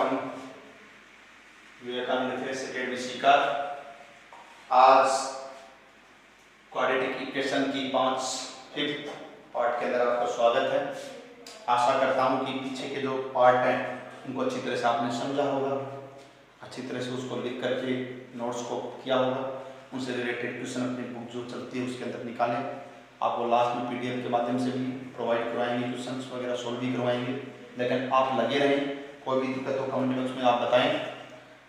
Welcome Vivekanand face academy Sikar. आज quadratic equation की 5th part के अंदर आपका स्वागत है। आशा करता हूँ कि पीछे के जो पार्ट हैं उनको अच्छी तरह से आपने समझा होगा, अच्छी तरह से उसको लिख करके नोट्स को किया होगा, उनसे रिलेटेड क्वेश्चन अपनी बुक जो चलती है उसके अंदर निकालें। आपको लास्ट में पीडीएफ के माध्यम से भी प्रोवाइड करवाएंगे, क्वेश्चंस वगैरह सोल्व भी करवाएंगे, लेकिन आप लगे रहें। कोई भी दिक्कत हो कमेंट बॉक्स में आप बताएं।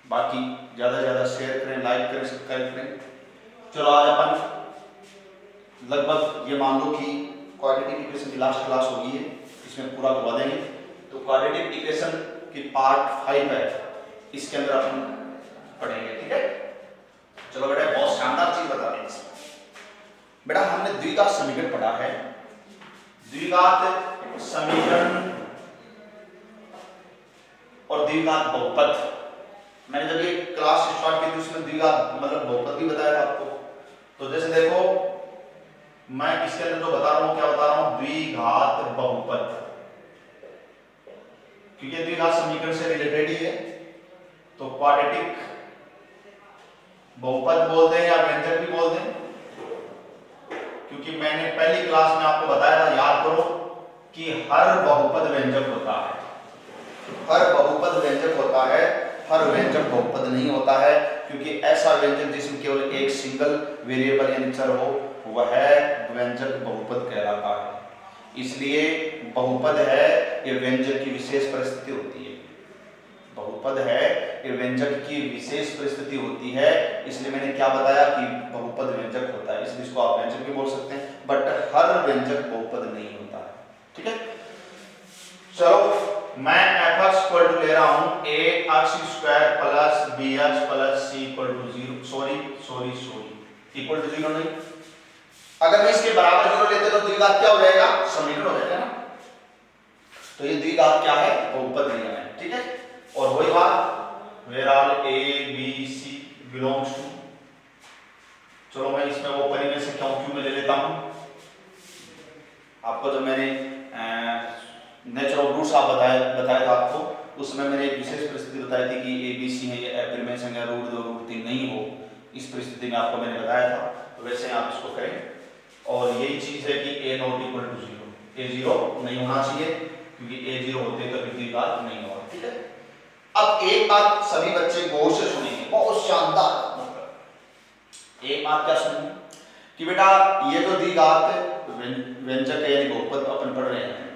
बाकी ज़्यादा से ज़्यादा शेयर करें, लाइक करें, सब्सक्राइब करें। चलो आज अपन लगभग ये मान लो कि क्वाड्रेटिक इक्वेशन की लास्ट क्लास होगी है, इसमें पूरा करवा देंगे। तो क्वाड्रेटिक इक्वेशन की पार्ट 5 है, इसके अंदर अपन पढ़ेंगे, ठीक है। चलो बेटा बहुत शानदार चीज बता दें इसमें। बेटा हमने द्विघात समीकरण पढ़ा है, द्विघात समीकरण और द्विघात बहुपद। मैंने जब ये क्लास स्टार्ट की थी उसमें द्विघात मतलब बहुपद भी बताया था आपको। तो जैसे देखो मैं इसके अंदर जो बता रहा हूं, क्या बता रहा हूं, द्विघात बहुपद, क्योंकि द्विघात समीकरण से रिलेटेड ही है। तो क्वाड्रेटिक बहुपद बोलते हैं या व्यंजक भी बोलते हैं, क्योंकि मैंने पहली क्लास में आपको बताया था, याद करो, कि हर बहुपद व्यंजक होता है, हर बहुपद व्यंजक होता है, हर व्यंजक बहुपद नहीं होता है। क्योंकि ऐसा व्यंजक जिसमें केवल एक सिंगल वेरिएबल यानी चर हो वह व्यंजक बहुपद कहलाता है। इसलिए बहुपद है ये व्यंजक की विशेष परिस्थिति होती है, बहुपद है ये व्यंजक की विशेष परिस्थिति होती है। इसलिए मैंने क्या बताया कि बहुपद व्यंजक होता है, इसलिए इसको आप व्यंजक भी बोल सकते हैं, बट हर व्यंजक बहुपद नहीं होता है, ठीक है। चलो मैं fx ले रहा हूं ax² plus bx plus c equal to 0, sorry equal to 0 नहीं। अगर मैं इसके बराबर 0 लेते तो द्विघात क्या हो जाएगा, समीकरण हो जाएगा ना। तो ये द्विघात क्या है, बहुपद नियम है, ठीक है। और वही बात where all a b c belongs to, चलो मैं इसमें वो परिमेय से क्यों में ले लेता हूं। आपको जब मैंने नेचर ऑफ रूट्स आप बताया था आपको, उसमें मैंने एक विशेष परिस्थिति बताई थी कि ए बी सी है, ये परिमेय संख्या रूट 2 रूट 3 नहीं हो, इस परिस्थिति में आपको मैंने बताया था। तो वैसे आप इसको करें और यही चीज है कि a not equal to 0, a 0 नहीं होना चाहिए, क्योंकि a 0 होते तो द्विघात नहीं होगा, ठीक है। अब एक बात सभी बच्चे गौर से सुनेंगे, बहुत शानदार, मतलब एक बात क्या सुनेंगे कि बेटा ये जो द्विघात व्यंजक है यानी बहुपद अपन पढ़ रहे हैं,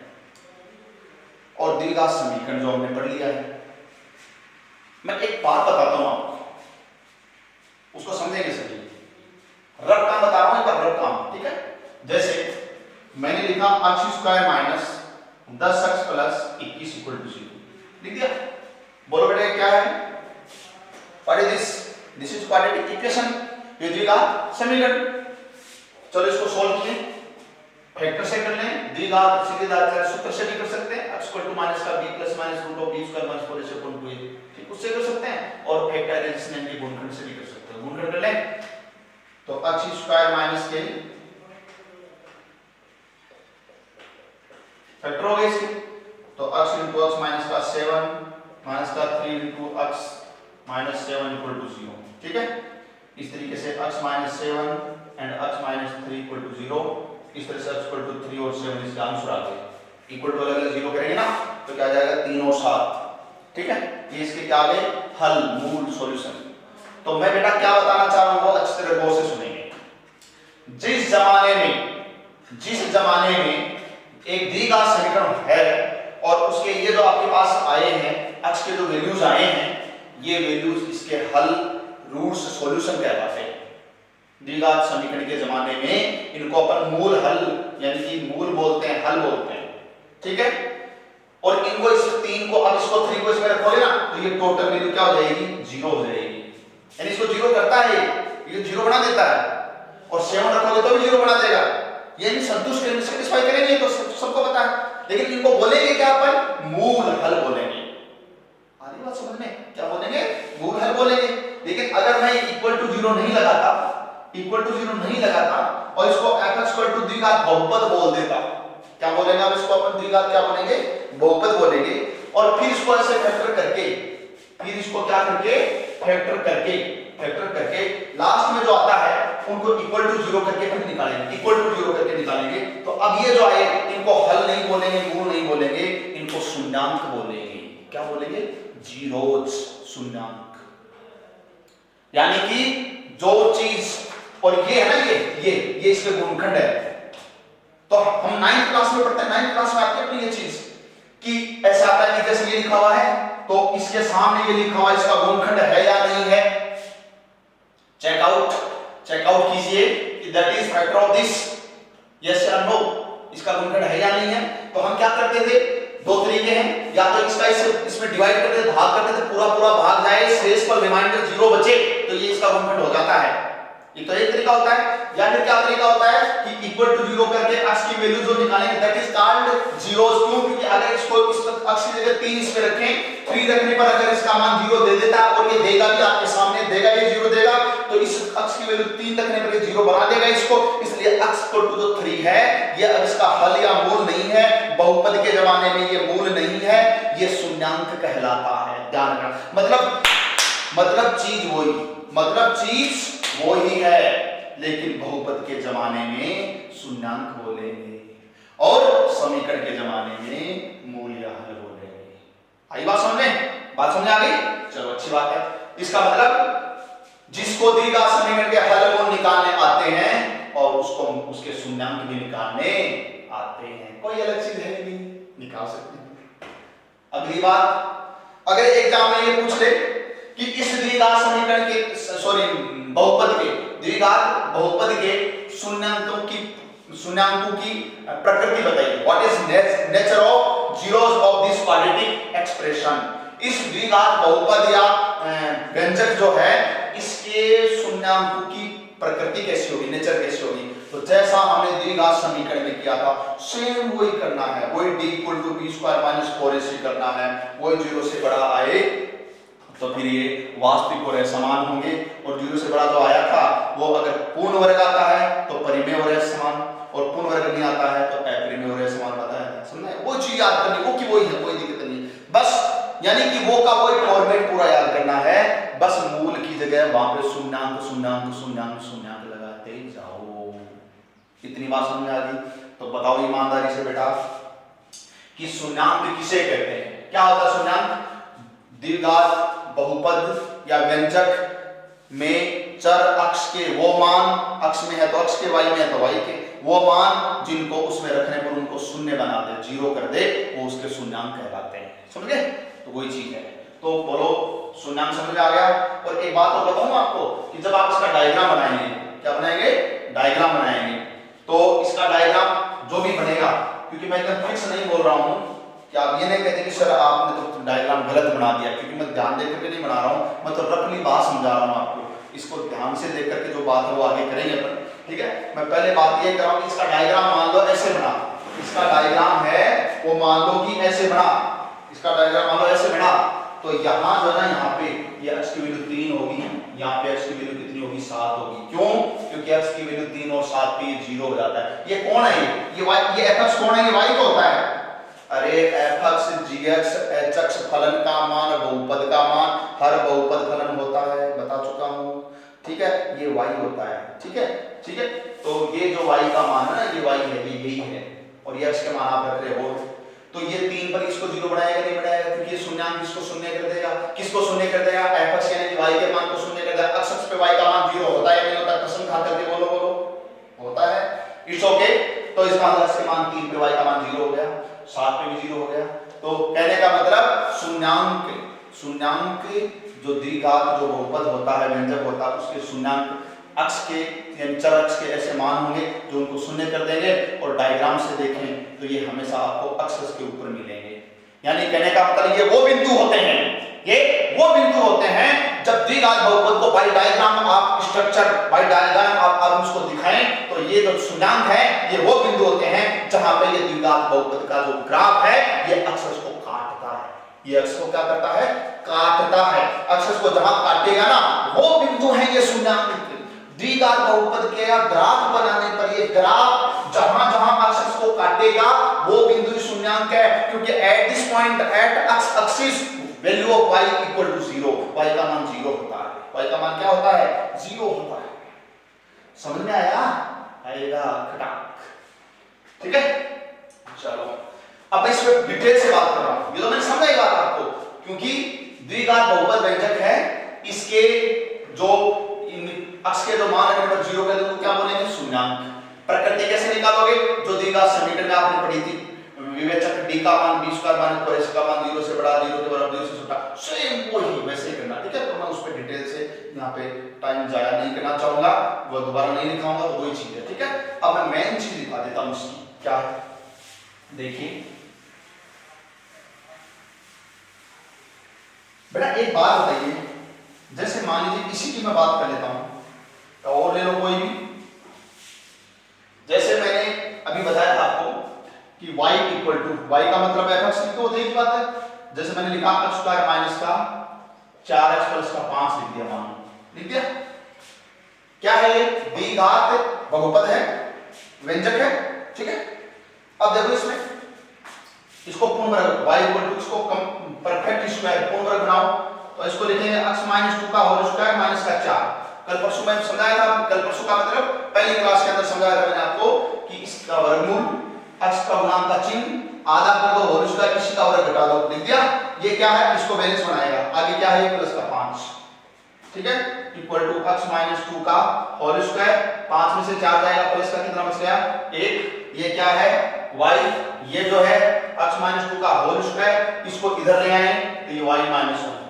और द्विघात समीकरण जो हमने पढ़ लिया है, मैं एक बात बताता हूं आपको, उसको समझेंगे सभी। रफ काम बता रहा हूं, एक बार रफ काम, ठीक है। जैसे मैंने लिखा x² minus 10x plus 21 equal to 0, लिख दिया। बोलो बेटा क्या है, what is this, this is quadratic equation, ये द्विघात समीकरण। चलो इसको सोल्व किए, फैक्टर से कर लें, द्विघात सीधे सूत्र से भी कर सकते हैं, x इक्वल टू माइनस का b plus minus root of b square minus 4ac upon 2a, ठीक, उससे कर सकते हैं। और फैक्टराइजेशन यानी गुणनखंड से भी कर सकते हैं, गुणनखंड कर लें तो x² माइनस के फैक्टर हो गए इसके, तो x into x माइनस का 7 माइनस का 3 into x minus 7 equal to 0, ठीक है। इस तरीके से x minus 7 and x minus 3 equal to 0, इस तरह से x इक्वल टू 3 और 7 इसका आंसर आ गया। इक्वल टू अलग-अलग 0 करेंगे ना तो क्या आ जाएगा 3 और 7, ठीक है। ये इसके क्या आ गए, हल, मूल, सॉल्यूशन। तो मैं बेटा क्या बताना चाह रहा हूं, बहुत अच्छी तरह गौर से सुनेंगे। जिस जमाने में एक द्विघात समीकरण है और उसके ये जो आपके पास आए हैं x के जो वैल्यूज आए हैं, ये वैल्यूज इसके हल, रूट्स, सॉल्यूशन कहलाते हैं। द्विघात समीकरण के जमाने में इनको अपन मूल हल यानी कि मूल बोलते हैं, हल बोलते हैं, ठीक है। और इनको इस 3 को, अब इसको 3 को इसमें रखोगे ना तो ये टोटल वैल्यू क्या हो जाएगी, 0 हो जाएगी, यानी इसको 0 करता है, ये 0 बना देता है। और 7 रखोगे तो भी 0 बना देगा, ये संतुष्ट करेंगे, सेटिस्फाई करेंगे, तो सबको पता है। लेकिन इनको बोलेंगे क्या अपन, मूल हल बोलेंगे। आधी बात समझ में, क्या बोलेंगे, मूल हल बोलेंगे। लेकिन अगर मैं इक्वल टू 0 नहीं लगाता, इक्वल टू 0 नहीं लगाता और इसको fx इक्वल टू द्विघात बहुपद बोल देता, क्या बोलेंगे, अब इसको अपन द्विघात क्या बोलेंगे, बहुपद बोलेंगे। और फिर इसको ऐसे फैक्टर करके क्या करके फैक्टर करके लास्ट में जो आता है उनको इक्वल टू 0 करके फिर निकालेंगे, इक्वल टू 0 करके निकालेंगे। तो अब ये जो आए इनको हल नहीं बोलेंगे, मूल नहीं बोलेंगे, इनको शून्यांक बोलेंगे। क्या बोलेंगे? जीरोज, शून्यांक। यानी कि जो चीज, और ये है ना, ये इसमें गुणनखंड है। तो हम 9th क्लास में पढ़ते हैं, 9th क्लास में आती है अपनी ये चीज कि ऐसा आता है कि जैसे ये लिखा हुआ है तो इसके सामने ये लिखा हुआ है, इसका गुणनखंड है या नहीं है, चेकआउट कीजिए कि that is factor of this, yes या नो, इसका गुणनखंड है या नहीं है। तो हम क्या करते थे, दो तरीके हैं, या तो इसका इसमें डिवाइड करते थे, भाग करते थे, पूरा भाग जाए, शेष पर रिमाइंडर 0 बचे, तो ये इसका गुणनखंड हो जाता है। ये तो एक तरीका होता है। या फिर क्या तरीका होता है कि इक्वल टू 0 करके x की वैल्यू जो निकालेंगे दैट इज कॉल्ड जीरोस। क्यों? क्योंकि अगर इसको इस x की जगह 3 इस पे रखें, 3 रखने पर अगर इसका मान 0 दे देता है, और ये देगा भी, आपके सामने देगा, ये 0 देगा, तो इस x की वैल्यू 3 रखने पर ये 0 बना देगा इसको। इसलिए x इक्वल टू जो 3 है ये इसका हल या मूल नहीं है, बहुपद के जमाने में ये मूल नहीं है, ये शून्यांक कहलाता है। ध्यान रखना, मतलब चीज वही है, लेकिन बहुपद के जमाने में शून्यांक बोलेंगे और समीकरण के जमाने में मूल या हल बोलेंगे। आई बात समझ आ गई? चलो अच्छी बात है। इसका मतलब जिसको द्विघात समीकरण के हल मूल निकालने आते हैं और उसको उसके शून्यांक भी निकालने आते हैं, कोई अलग चीज है नहीं, निकाल सकते हैं। अगली बात, अगर एग्जाम में ये पूछ ले कि इस द्विघात समीकरण के द्विघात बहुपद के शून्यांकों की प्रकृति बताइए, what is nature of zeros of this quadratic expression. इस द्विघात बहुपद या व्यंजक जो है इसके शून्यांकों की प्रकृति कैसी होगी, नेचर कैसी होगी। तो जैसा हमने द्विघात समीकरण में किया था सेम वही करना है, वही d = b² - 4ac करना है, वही 0 से बड़ा आए तो फिर ये वास्तविक और समान होंगे, और 0 से बड़ा जो आया था वो अगर पूर्ण वर्ग आता है तो परिमेय और समान, और पूर्ण वर्ग नहीं आता है तो अपरिमेय और समान आता है। समझे? वो चीज याद करनी, वो की वही है, कोई दिक्कत नहीं है। बस यानी कि वो का वही फॉर्मेट पूरा याद करना है, बस मूल की जगह वहां पे शून्यांक लगाते जाओ। इतनी बात समझ में आ गई? तो बताओ ईमानदारी से बेटा कि शून्यांक किसे कहते हैं? क्या होता है शून्यांक? द्विघात बहुपद या व्यंजक में चर अक्ष के वो मान, अक्ष में है तो अक्ष के, y में है तो y के, वो मान जिनको उसमें रखने पर उनको शून्य बना दे, 0 कर दे, वो उसके शून्यांक कहलाते हैं। समझ गए? तो वही चीज है। तो बोलो शून्यांक समझ में आ गया। और एक बात और बताऊं आपको कि जब आप इसका डायग्राम बनाएंगे, क्या बनाएंगे? डायग्राम बनाएंगे, तो इसका डायग्राम जो भी बनेगा, क्योंकि मैं एकदम फिक्स नहीं बोल रहा हूं कि आप ये नहीं कहते कि सर आपने तो डायग्राम गलत बना दिया, क्योंकि मैं ध्यान देकर के नहीं बना रहा हूँ, मैं तो रफली बात समझा रहा हूँ आपको। इसको ध्यान से देख करके जो बात है वो आगे करेंगे अपन, ठीक है? मैं पहले बात ये कर रहा हूँ कि इसका डायग्राम मान लो ऐसे बना, इसका डायग्राम है वो मान लो कि ऐसे बना, इसका डायग्राम मान लो ऐसे बना, तो यहाँ जो है ना, यहाँ पे ये x की वैल्यू 3 होगी, यहाँ पे x की वैल्यू कितनी होगी? 7 होगी। क्यों? क्योंकि x की वैल्यू 3 और 7 पे 0 हो जाता है। ये कौन है? ये y, ये fx कौन है? ये y तो होता है। अरे fx gx hx फलन का मान, बहुपद का मान, हर बहुपद फलन होता है, बता चुका हूं, ठीक है? ये y होता है, ठीक है? तो ये जो y का मान है ना, ये y है, ये यही है, और ये x के मान आप रख रहे हो, तो ये 3 पर इसको 0 बनाएगा नहीं बनाएगा? क्योंकि ये शून्यांक इसको शून्य कर देगा। किसको शून्य कर देगा? fx यानी कि y के मान को शून्य कर देगा। अक्ष पे y का मान 0 होता है या नहीं होता? कसम खा करके बोलो होता है। It's okay. तो इसका मतलब x के मान 3 पे y का मान 0 हो गया, 7 पे भी 0 हो गया। तो कहने का मतलब शून्यांक जो द्विघात जो बहुपद होता है, व्यंजक होता है, उसके शून्यांक अक्ष के यानी चर अक्ष के ऐसे मान होंगे जो उनको शून्य कर देंगे, और डायग्राम से देखें तो ये हमेशा आपको अक्ष के ऊपर मिलेंगे। यानी कहने का मतलब ये वो बिंदु होते हैं जब द्विघात बहुपद को बाय डायग्राम आप स्ट्रक्चर बाय डायग्राम आप उसको दिखाएं, तो ये जो शून्यांक है ये वो बिंदु होते हैं जहां पे ये द्विघात बहुपद का जो ग्राफ है ये अक्ष को काटता है। ये अक्ष को क्या करता है? काटता है। अक्ष को जहां काटेगा ना, वो बिंदु है ये शून्यांक। द्विघात बहुपद के ग्राफ बनाने पर ये ग्राफ जहां जहां अक्ष को काटेगा वो बिंदु शून्यांक है, क्योंकि at this point at axis value of y equal to 0, y का मान 0 होता है, y का मान क्या होता है 0 होता है। समझ में आया? आएगा खटाक, ठीक है। चलो अब मैं इस पे डिटेल से बात कर रहा हूं, ये तो मैंने समझाई बात आपको, क्योंकि द्विघात बहुपद व्यंजक है, इसके जो अक्ष के जो मान रखने पर 0 कर दो क्या बोलेंगे शून्यांक। प्रकृति कैसे निकालोगे? जो द्विघात समीकरण में आपने पढ़ी थी, विवेचक d का मान b स्क्वायर माइनस 4ac का मान 0 से बड़ा, 0 के बराबर, 0 से छोटा, सेम वही वैसे ही करना, ठीक है। तो मैं उस पे डिटेल से यहाँ पे टाइम जाया नहीं करना चाहूंगा, वो दोबारा नहीं दिखाऊंगा, तो वही चीज है, ठीक है। अब मैं मेन चीज दिखा देता हूं उसकी, क्या है देखिए बेटा। एक बात बताइए, जैसे मान लीजिए इसी की मैं बात कर लेता हूं, और ले लो कोई भी, जैसे मैंने अभी बताया था आपको कि y इक्वल टू, y का मतलब f अक्ष लिखो, तो एक बात है, जैसे मैंने लिखा x स्क्वायर माइनस का 4x प्लस का 5 लिख दिया, मान लिख दिया। क्या है ये? द्विघात बहुपद है, व्यंजक है, ठीक है। अब देखो इसमें इसको पूर्ण वर्ग y इक्वल टू, इसको परफेक्ट स्क्वायर पूर्ण वर्ग बनाओ, तो इसको लिखेंगे x माइनस 2 का होल स्क्वायर माइनस का 4। कल परसों मैं समझाया था, कल परसों का मतलब पहली क्लास के अंदर समझाया था मैंने आपको कि इसका वर्गमूल, x का गुणांक का चिन्ह आधा कर दो, होल स्क्वायर किसी का वर्ग घटा दो, लिख दिया। ये क्या है? इसको बैलेंस बनाएगा। आगे क्या है? प्लस का 5, ठीक है, इक्वल टू x माइनस 2 का होल स्क्वायर, 5 में से 4 जाएगा, प्लस का कितना बच गया 1। ये क्या है? y, ये जो है x माइनस 2 का होल स्क्वायर, इसको इधर ले आए तो ये y माइनस 1।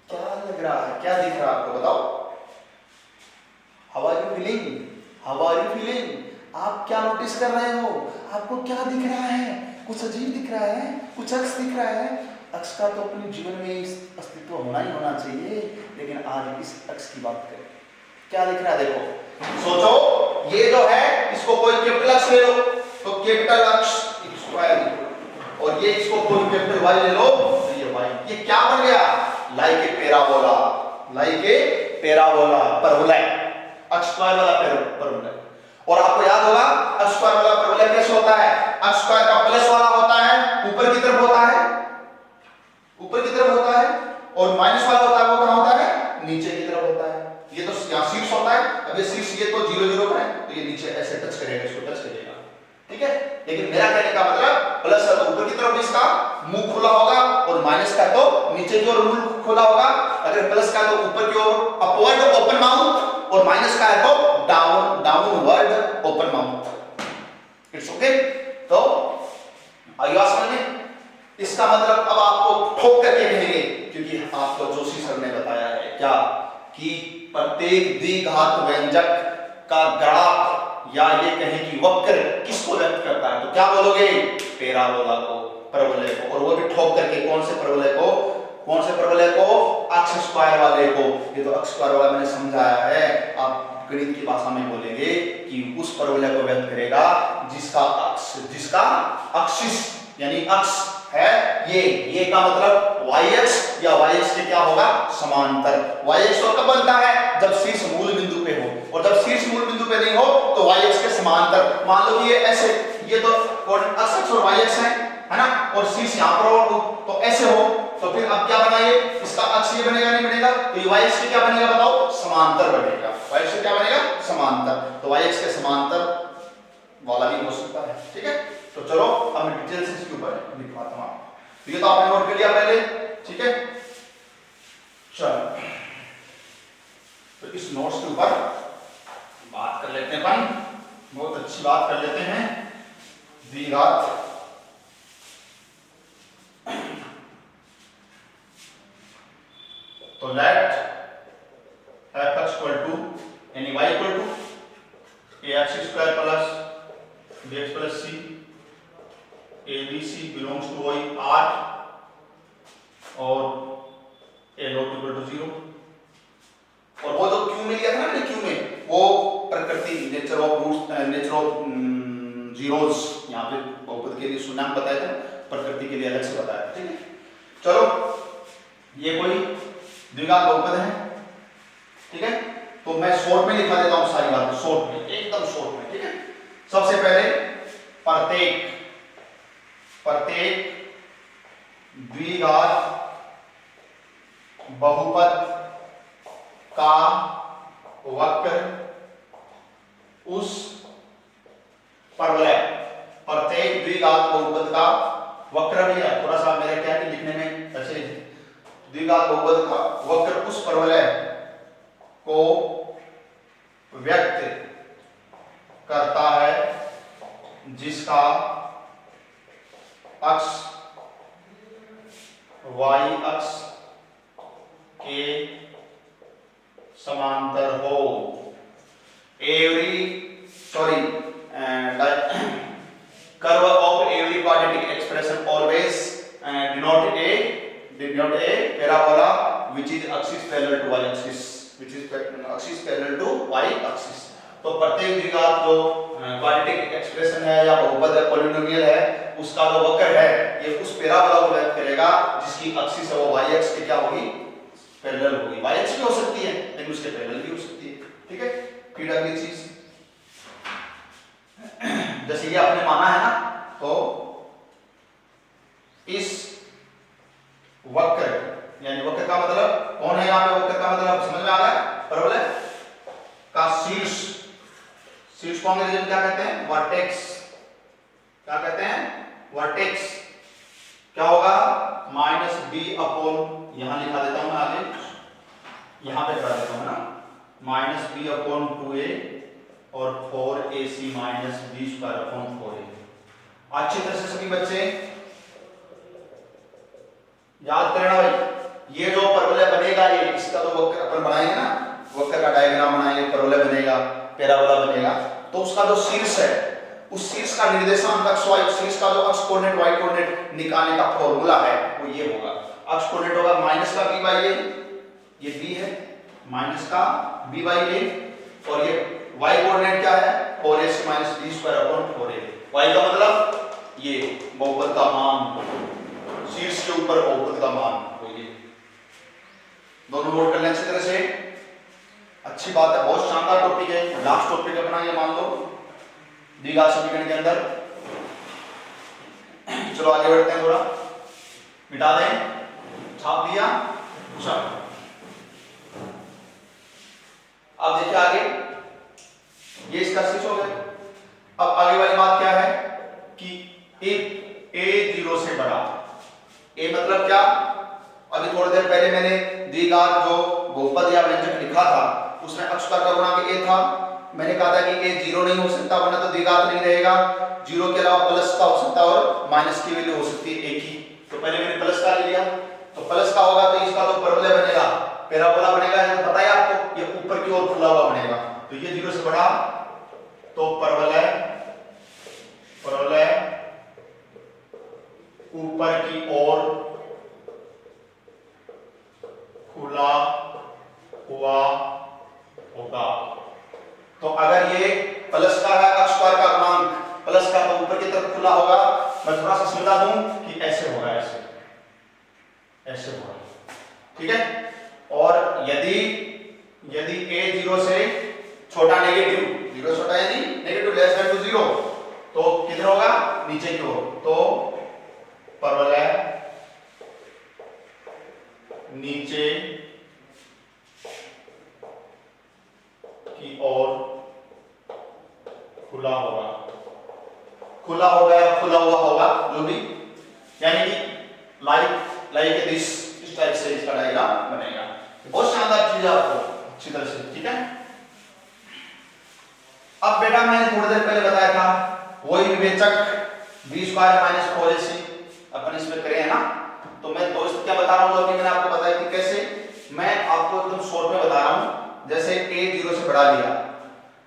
क्या लग रहा है, क्या दिख रहा है आपको बताओ? How are you feeling? How are you feeling? आप क्या नोटिस कर रहे हो? आपको क्या दिख रहा है? कुछ अजीब दिख रहा है, कुछ अक्ष दिख रहा है। अक्ष का तो अपने जीवन में अस्तित्व होना ही होना चाहिए, लेकिन आज इस अक्ष की बात करें। क्या दिख रहा है देखो, सोचो, ये जो है इसको कोई कैपिटल अक्ष ले लो, तो कैपिटल अक्ष स्क्वायर, और ये इसको कोई कैपिटल y ले लो, तो ये y, ये क्या बन गया? Like a parabola, like a parabola, परवलय, अक्ष स्क्वायर वाला परवलय। और आपको याद होगा अक्ष स्क्वायर वाला परवलय कैसे होता है? अक्ष स्क्वायर का प्लस वाला होता है, ऊपर की तरफ होता है, ऊपर की तरफ होता है, और माइनस वाला होता है, वो कहां होता है? नीचे की तरफ होता है। ये तो यहाँ शीर्ष होता है, अब ये शीर्ष, ये तो 0 0 पर है, तो ये नीचे ऐसे टच करेगा, इसको टच करेगा, ठीक है। लेकिन मेरा कहने का मतलब प्लस है तो ऊपर की तरफ इसका मुंह खुला होगा, और माइनस का तो नीचे की ओर मुंह खुला होगा। अगर प्लस का तो ऊपर की ओर अपवर्ड ओपन माउथ, और माइनस का है तो downward open mouth. It's okay. तो आइए समझ में, इसका मतलब अब आपको ठोक करके कहेंगे, क्योंकि आपको जोशी सर ने बताया है क्या कि प्रत्येक द्विघात व्यंजक का ग्राफ, या ये कहें कि वक्र किसको व्यक्त करता है, तो क्या बोलोगे? पैराबोला को, परवलय को। और वो भी ठोक करके, कौन से परवलय को? कौन से परवलय को? अक्ष स्क्वायर वाले को। ये तो अक्ष स्क्वायर वाला मैंने समझाया है, आप गणित की भाषा में बोलेंगे कि उस परवलय को व्यक्त करेगा जिसका अक्ष, जिसका अक्षिस यानी अक्ष है ये का मतलब y-अक्ष, या y-अक्ष के क्या होगा? समांतर। y-अक्ष तो कब बनता है? जब शीर्ष मूल बिंदु पे हो, और जब शीर्ष मूल बिंदु पे नहीं हो तो y-अक्ष के समांतर। मान लो कि ये ऐसे, ये तो x-अक्ष और y-अक्ष है ना, और शीर्ष यहाँ पर हो तो ऐसे हो, तो फिर अब क्या बनाइए? इसका अक्ष ये बनेगा, नहीं बनेगा, तो ये y-अक्ष के क्या बनेगा बताओ? समांतर बनेगा। y-अक्ष क्या बनेगा? समांतर। तो y-अक्ष के समांतर वाला भी हो सकता है, ठीक है। तो चलो अब मैं डिटेल से इसके ऊपर दिखाता हूं आपको। ये तो आपने नोट कर लिया पहले, ठीक है। चलो तो इस नोट्स के ऊपर बात कर लेते हैं अपन, बहुत अच्छी बात कर लेते हैं। द्विघात तो लेट f इक्वल टू यानी y equal to ax square plus bx plus c ABC belongs to y R और a not equal to 0। और वो जो Q में लिया था ना मैंने, Q में वो प्रकृति, nature of roots, nature of zeros, यहाँ पे बहुपद के लिए शून्यांक बताया था, प्रकृति के लिए अलग से बताया था, ठीक है। चलो ये कोई द्विघात बहुपद है, ठीक है। तो मैं शॉर्ट में लिखा देता हूँ सारी बातें, शॉर्ट में, एकदम शॉर्ट में, ठीक है। सबसे पहले प्रत्येक द्विघात बहुपद का वक्र उस परवलय, प्रत्येक द्विघात बहुपद का वक्र भी है, थोड़ा सा मेरे क्या है लिखने में ऐसे, द्विघात बहुपद का वक्र उस परवलय को व्यक्त करता है जिसका अक्ष y अक्ष के समांतर हो। Curve of every quadratic expression always denote a parabola which is axis parallel to y axis, which is axis parallel to y axis। तो प्रत्येक द्विघात जो क्वाड्रेटिक एक्सप्रेशन है या बहुपद है, पॉलिनोमियल है, उसका जो वक्र है ये उस पैराबोला को व्यक्त करेगा जिसकी एक्सिस है वो y एक्स के क्या होगी, पैरेलल होगी। y एक्स भी हो सकती है लेकिन उसके पैरेलल भी हो सकती है। ठीक है, फिर अगली चीज जैसे ये आपने माना है ना, तो इस वक्र यानी वक्र का मतलब कौन है यहाँ पे, वक्र का मतलब समझ में आ गया, परवलय का शीर्ष, शीर्ष को अंग्रेजी में क्या कहते हैं, वर्टेक्स, क्या कहते हैं, वर्टेक्स, क्या होगा माइनस बी अपॉन, यहां लिखा देता हूं मैं आगे, यहां पे करा देता हूं ना, माइनस बी अपॉन 2a और 4ac minus B square upon 4a। अच्छी तरह से सभी बच्चे याद करना भाई, ये जो परवलय बनेगा ये इसका जो वक्र अपन बनाएंगे ना, वक्र का डायग्राम बनाएंगे, परवलय बनेगा, पैराबोला बनेगा, तो उसका जो शीर्ष है उस शीर्ष का निर्देशांक अक्ष y, शीर्ष का जो अक्ष कोऑर्डिनेट y कोऑर्डिनेट निकालने का फॉर्मूला है वो ये होगा, अक्ष कोऑर्डिनेट होगा माइनस का b बाई a, ये b है, माइनस का b बाई a, और ये y कोऑर्डिनेट क्या है 4ac minus b square upon 4a। y का मतलब ये बहुपद का मान, शीर्ष के ऊपर बहुपद का मान, तो ये दोनों नोट कर लें अच्छी तरह से। अच्छी बात है, बहुत शानदार टॉपिक है, लास्ट टॉपिक अपना ये मान लो द्विघात समीकरण के अंदर। चलो आगे बढ़ते हैं, थोड़ा मिटा दें, छाप दिया, अच्छा अब देखिए आगे, ये इसका स्विच हो गया। अब आगे वाली बात क्या है कि a 0 से बड़ा, a मतलब क्या, अभी थोड़ी देर पहले मैंने द्विघात जो बहुपद या व्यंजक लिखा था उसमें अक्ष का गुणांक a था, मैंने कहा था कि a 0 नहीं हो सकता वरना तो द्विघात नहीं रहेगा, 0 के अलावा प्लस का हो सकता है और माइनस की वैल्यू हो सकती है एक ही, तो पहले मैंने प्लस का ले लिया, तो प्लस का होगा तो इसका तो परवलय बनेगा, पैराबोला बनेगा, ये तो पता है आपको, ये ऊपर की ओर खुला हुआ बनेगा, तो ये 0 से बड़ा, तो परवलय, परवलय ऊपर की ओर खुला हुआ होगा। तो अगर ये प्लस का है, अक्ष पर का गुणांक प्लस का, तो ऊपर की तरफ खुला होगा, मैं थोड़ा सा समझा दूं कि ऐसे होगा, ऐसे ऐसे होगा, ठीक है। और यदि यदि a 0 से छोटा, नेगेटिव, 0 छोटा यानी नेगेटिव लेस देन टू 0, तो किधर होगा, नीचे की ओर, तो परवलय नीचे की ओर खुला होगा, खुला होगा या खुला हुआ होगा जो भी, यानी कि लाइक दिस, इस टाइप से इसका डायग्राम बनेगा। बहुत शानदार चीज है आपको अच्छी तरह से, ठीक है। अब बेटा मैंने थोड़ी देर पहले बताया था वही विवेचक b स्क्वायर माइनस 4ac अपन इसमें करे है ना, तो मैं दोस्त क्या बता रहा हूँ, अभी मैंने आपको बताया कि कैसे, मैं आपको एकदम शॉर्ट में बता रहा हूँ, जैसे a 0 से बड़ा लिया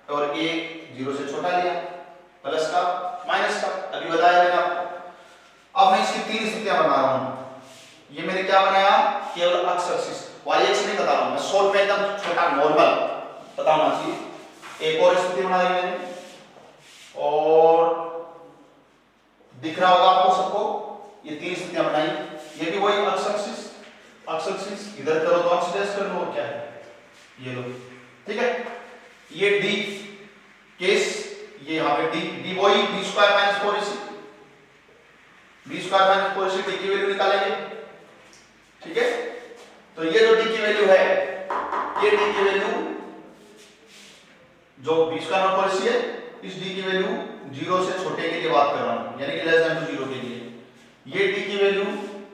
और a 0 से छोटा लिया, प्लस का माइनस का, अभी बताया मैंने आपको। अब मैं इसकी तीन स्थितियां बना रहा हूं, ये मैंने क्या बनाया, केवल अक्ष एक्सिस, y एक्सिस नहीं बता रहा हूं मैं, शॉर्ट में एकदम छोटा नॉर्मल बताना चाहिए। एक और स्थिति बना दी मैंने, और दिख रहा होगा आपको सबको, ये तीन स्थितियां बनाई, ये भी वही अक्ष एक्सिस, अक्ष एक्सिस, इधर करो तो अक्ष डैश कर लो, क्या है ये लो, ठीक है। ये d केस, ये यहाँ पे d वही b square minus 4ac, b square minus 4ac d की वैल्यू निकालेंगे, ठीक है। तो ये जो d इस डी की वैल्यू 0 से छोटे के लिए बात कर रहा हूं, यानी कि लेस देन टू 0 के लिए। ये डी की वैल्यू,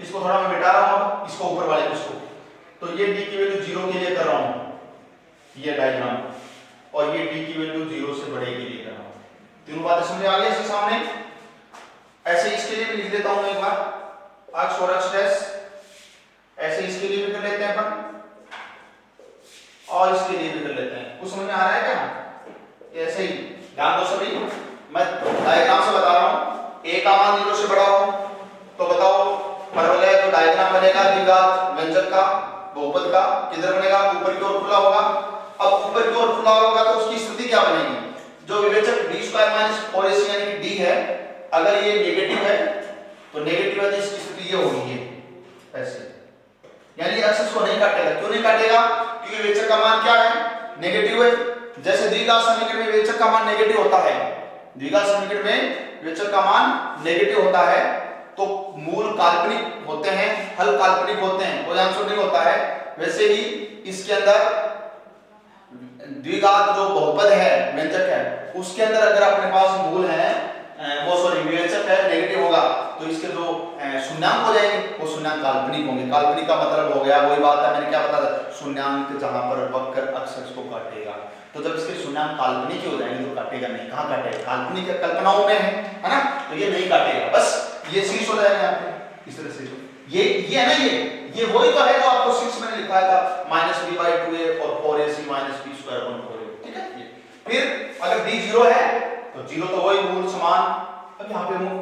इसको थोड़ा मैं मिटा रहा हूं, इसको ऊपर वाले को इसको, तो ये डी की वैल्यू 0 के लिए कर रहा हूं ये डायग्राम, और ये डी की वैल्यू 0 से बड़े के लिए कर रहा हूं। तीनों बातें समझ आ गई इसके सामने। ऐसे इसके लिए भी लिख देता हूं एक बार, अक्ष और अक्ष डैश, ऐसे इसके लिए भी कर लेते हैं अपन, और इसके लिए भी कर लेते हैं। कुछ समझ में आ रहा है क्या? ऐसे ही ध्यान दो सभी, मैं डायग्राम से बता रहा हूं। ए का मान 0 से बड़ा हो तो बताओ परवलय है, तो डायग्राम बनेगा द्विघात व्यंजक का, बहुपद का, किधर बनेगा? ऊपर की ओर खुला होगा। अब ऊपर की ओर खुला होगा तो उसकी स्थिति क्या बनेगी? जो विवेचक d स्क्वायर माइनस 4ac यानी कि d है, अगर ये नेगेटिव है तो नेगेटिव है तो इसकी स्थिति ये होगी, ये ऐसे, यानी एक्सिस को नहीं काटेगा। क्यों नहीं काटेगा? क्योंकि विवेचक का मान क्या है? नेगेटिव है। जैसे द्विघात समीकरण में विवेचक का मान नेगेटिव होता है, द्विघात समीकरण में विवेचक का मान नेगेटिव होता है, तो मूल काल्पनिक होते हैं, हल काल्पनिक होते हैं, कोई आंसर नहीं होता है। वैसे ही इसके अंदर द्विघात जो बहुपद है, व्यंजक है, उसके अंदर अगर अपने पास मूल है, वो सॉरी विवेचक है, नेगेटिव होगा, तो इसके जो शून्यांक हो जाएंगे वो शून्यांक काल्पनिक होंगे। काल्पनिक का मतलब हो गया वही बात है, मैंने क्या बताया था, शून्यांक जहां पर वक्र अक्ष को काटेगा। तो जब इसके शून्यांक काल्पनिक हो जाएंगे तो काटेगा नहीं। कहां काटेगा? काल्पनिक कल्पनाओं में है ना, तो ये नहीं काटेगा, बस ये शीर्ष हो जाएगा यहाँ पे इस तरह से। ये है ना, ये वही तो है जो आपको 6 में लिखा था, -b/2a और 4ac - b²/4a, ठीक है। ये फिर अगर d 0 है तो 0 तो वही मूल समान। अब यहाँ पे मूल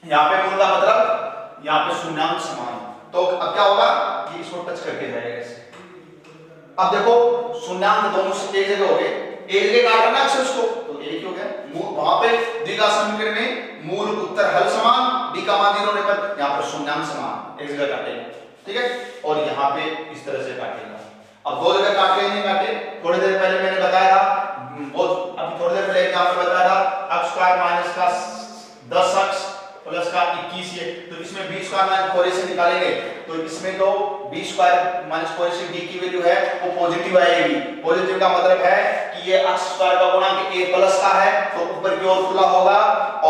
यहाँ पे मूल का मतलब यहाँ पे शून्यांक समान, तो अब क्या होगा? ये इसको टच करके जाएगा ऐसे। अब देखो शून्यांक दोनों से एक जगह हो गए, एक जगह काटना अक्ष को, तो एक हो गया। वहां पे द्विघात समीकरण में मूल उत्तर हल समान, d का मान 0 होने पर यहाँ पर शून्यांक समान, एक जगह काटेगा, ठीक है। और यहाँ पे इस तरह से काटेगा। अब दो जगह काटे नहीं काटे, थोड़ी देर पहले मैंने बताया था, वो अभी थोड़ी देर पहले यहाँ पे बताया था, अक्ष स्क्वायर माइनस का 10 अक्ष प्लस का 21 है, तो इसमें b स्क्वायर माइनस 4ac निकालेंगे तो इसमें तो b square minus 4ac d की वैल्यू है वो पॉजिटिव आएगी। पॉजिटिव का मतलब है कि ये अक्ष स्क्वायर का गुणांक a प्लस का है, तो ऊपर की ओर खुला होगा,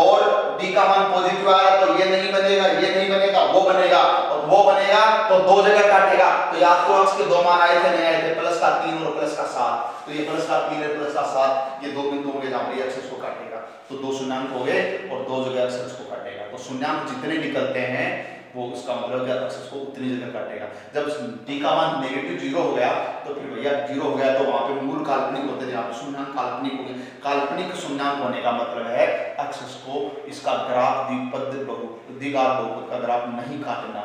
और d का मान पॉजिटिव आया तो ये नहीं बनेगा, ये नहीं बनेगा, वो बनेगा, और वो बनेगा तो दो जगह काटेगा। तो याद करो अक्ष के दो मान आए थे, नहीं आए थे, प्लस का 3 और प्लस का 7, तो ये प्लस का 3 है, प्लस का 7, ये दो बिंदु होंगे जहां पर अक्ष को काटेगा, तो दो शून्यांक हो गए और दो जगह अक्ष को काटेगा। तो शून्यांक जितने निकलते हैं वो उसका मतलब है अक्ष को उतनी जगह काटेगा। जब d का मान नेगेटिव 0 हो गया तो फिर भैया 0 हो गया तो वहां पे मूल काल्पनिक होते थे, यहाँ पे शून्यांक काल्पनिक हो गए। काल्पनिक शून्यांक होने का मतलब है अक्ष को इसका ग्राफ द्विघात बहुपद का ग्राफ नहीं काटना।